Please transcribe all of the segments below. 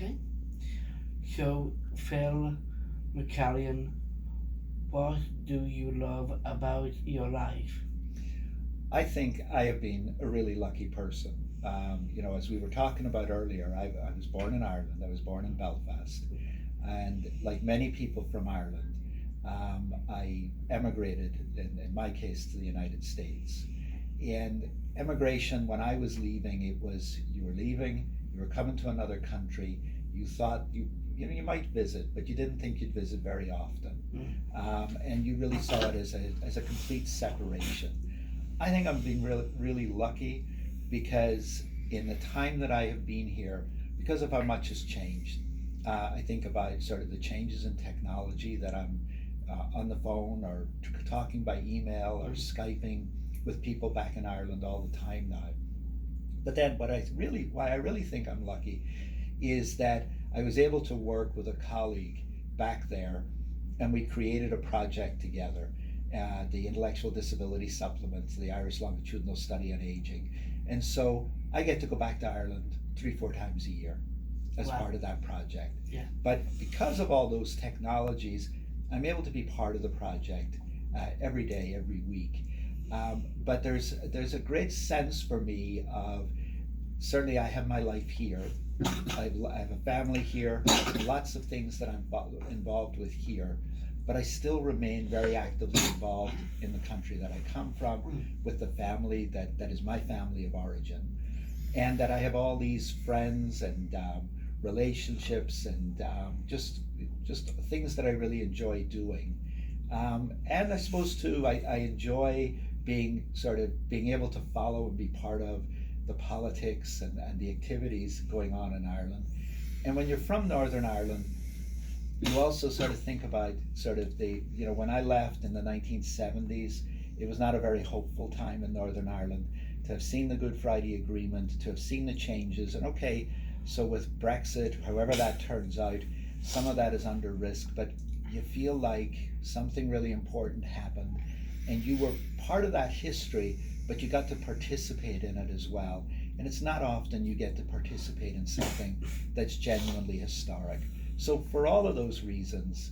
Okay. So, Phil McCallion, what do you love about your life? I think I have been a really lucky person. As we were talking about earlier, I was born in Ireland. I was born in Belfast. And like many people from Ireland, I emigrated, in my case, to the United States. And emigration, when I was leaving, it was you were leaving, you were coming to another country, you thought you might visit, but you didn't think you'd visit very often. And you really saw it as a complete separation. I think I'm being really, really lucky because in the time that I have been here, because of how much has changed, I think about sort of the changes in technology that I'm on the phone or talking by email or Skyping with people back in Ireland all the time now. But then why I really think I'm lucky is that I was able to work with a colleague back there and we created a project together, the Intellectual Disability Supplement to the Irish Longitudinal Study on Aging. And so I get to go back to Ireland 3-4 times a year as Wow. part of that project. Yeah. But because of all those technologies, I'm able to be part of the project every day, every week. But there's a great sense for me of certainly I have my life here. I have a family here, lots of things that I'm involved with here, but I still remain very actively involved in the country that I come from, with the family that is my family of origin, and that I have all these friends and relationships and just things that I really enjoy doing. And I suppose too, I enjoy being able to follow and be part of the politics and the activities going on in Ireland. And when you're from Northern Ireland, you also sort of think about when I left in the 1970s, it was not a very hopeful time in Northern Ireland. To have seen the Good Friday Agreement, to have seen the changes, and okay, so with Brexit, however that turns out, some of that is under risk, but you feel like something really important happened, and you were part of that history, but you got to participate in it as well. And it's not often you get to participate in something that's genuinely historic. So for all of those reasons,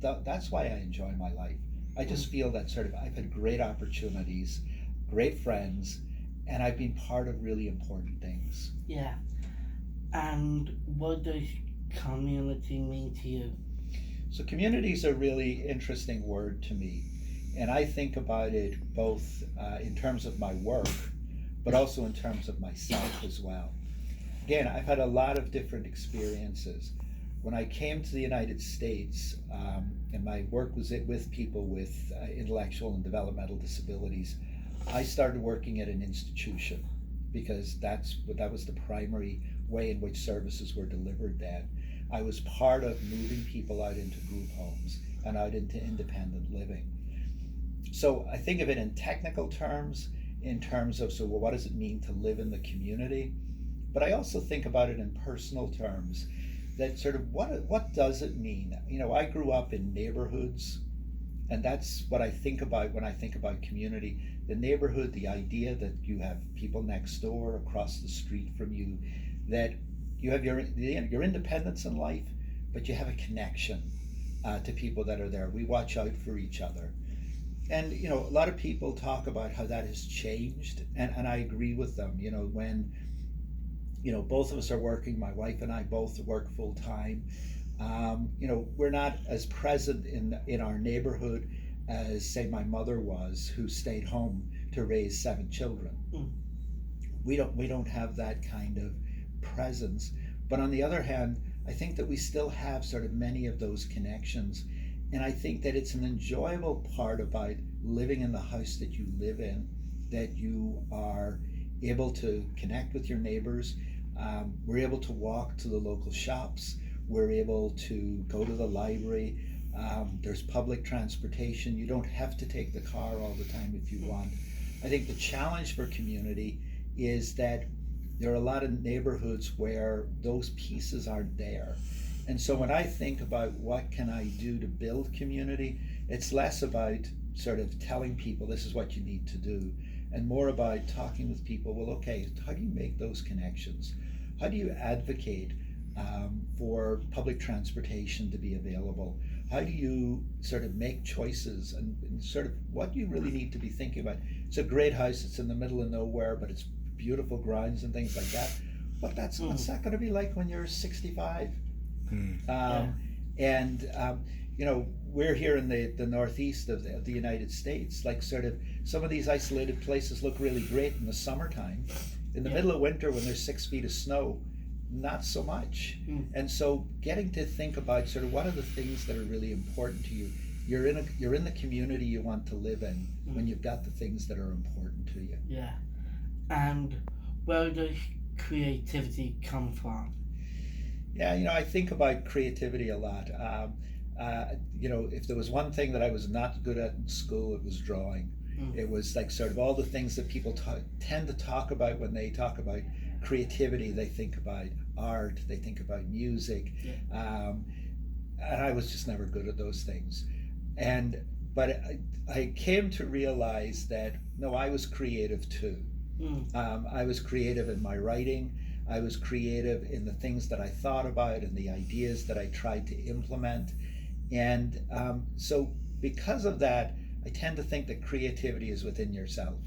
that's why I enjoy my life. I just feel that I've had great opportunities, great friends, and I've been part of really important things. Yeah. And what does community mean to you? So community is a really interesting word to me. And I think about it both in terms of my work, but also in terms of myself as well. Again, I've had a lot of different experiences. When I came to the United States, and my work was with people with intellectual and developmental disabilities, I started working at an institution because that was the primary way in which services were delivered then. I was part of moving people out into group homes and out into independent living. So I think of it in technical terms, in terms of, what does it mean to live in the community? But I also think about it in personal terms, that what does it mean? I grew up in neighborhoods, and that's what I think about when I think about community. The neighborhood, the idea that you have people next door, across the street from you, that you have your independence in life, but you have a connection to people that are there. We watch out for each other. And a lot of people talk about how that has changed, and I agree with them. When both of us are working, my wife and I both work full time. We're not as present in our neighborhood as, say, my mother was, who stayed home to raise 7 children. We don't have that kind of presence. But on the other hand, I think that we still have many of those connections. And I think that it's an enjoyable part about living in the house that you live in, that you are able to connect with your neighbors. We're able to walk to the local shops. We're able to go to the library. There's public transportation. You don't have to take the car all the time if you want. I think the challenge for community is that there are a lot of neighborhoods where those pieces aren't there. And so when I think about what can I do to build community, it's less about telling people this is what you need to do, and more about talking with people. Well, okay, how do you make those connections? How do you advocate for public transportation to be available? How do you sort of make choices and sort of what do you really need to be thinking about? It's a great house, it's in the middle of nowhere, but it's beautiful grounds and things like that. But what's that going to be like when you're 65? And we're here in the northeast of the United States. Like sort of some of these isolated places look really great in the summertime. In the middle of winter, when there's 6 feet of snow, not so much. And so getting to think about sort of what are the things that are really important to you. You're in the community you want to live in when you've got the things that are important to you. Yeah. And where does creativity come from? Yeah, I think about creativity a lot. If there was one thing that I was not good at in school, it was drawing. It was like sort of all the things that people tend to talk about when they talk about creativity. They think about art, they think about music, and I was just never good at those things. But I came to realize that no, I was creative too. I was creative in my writing. I was creative in the things that I thought about and the ideas that I tried to implement. And so because of that, I tend to think that creativity is within yourself.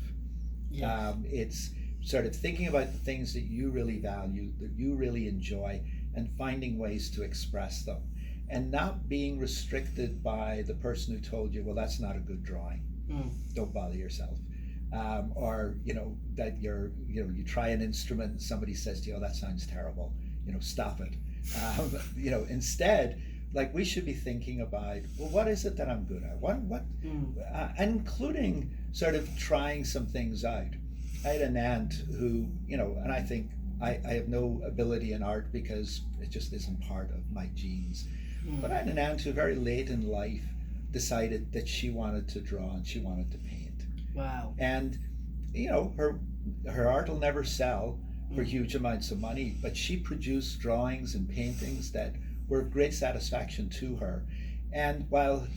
Yes. It's sort of thinking about the things that you really value, that you really enjoy, and finding ways to express them. And not being restricted by the person who told you, well, that's not a good drawing. Don't bother yourself. Or that you try an instrument and somebody says to you, oh, that sounds terrible, stop it. Instead, like we should be thinking about, well, what is it that I'm good at? Including sort of trying some things out. I had an aunt who, and I think I have no ability in art because it just isn't part of my genes. But I had an aunt who very late in life decided that she wanted to draw and she wanted to paint. Wow. And her art will never sell for huge amounts of money, but she produced drawings and paintings that were of great satisfaction to her. And while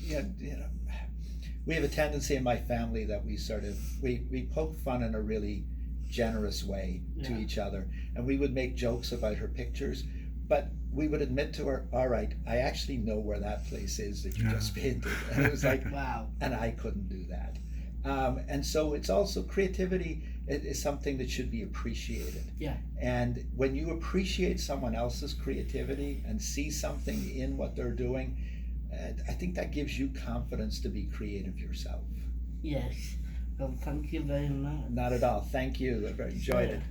we have a tendency in my family that we poke fun in a really generous way to each other, and we would make jokes about her pictures, but we would admit to her, all right, I actually know where that place is that you just painted. And it was like, wow. And I couldn't do that. And so it's also creativity is something that should be appreciated. Yeah. And when you appreciate someone else's creativity and see something in what they're doing, I think that gives you confidence to be creative yourself. Yes. Well, thank you very much. Not at all. Thank you. I very enjoyed it.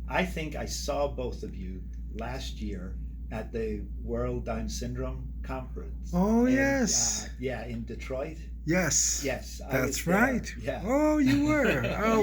I think I saw both of you last year at the World Down Syndrome Conference. Oh, yes. In Detroit. Yes. Yes. That's right. Yeah. Oh, you were. Oh,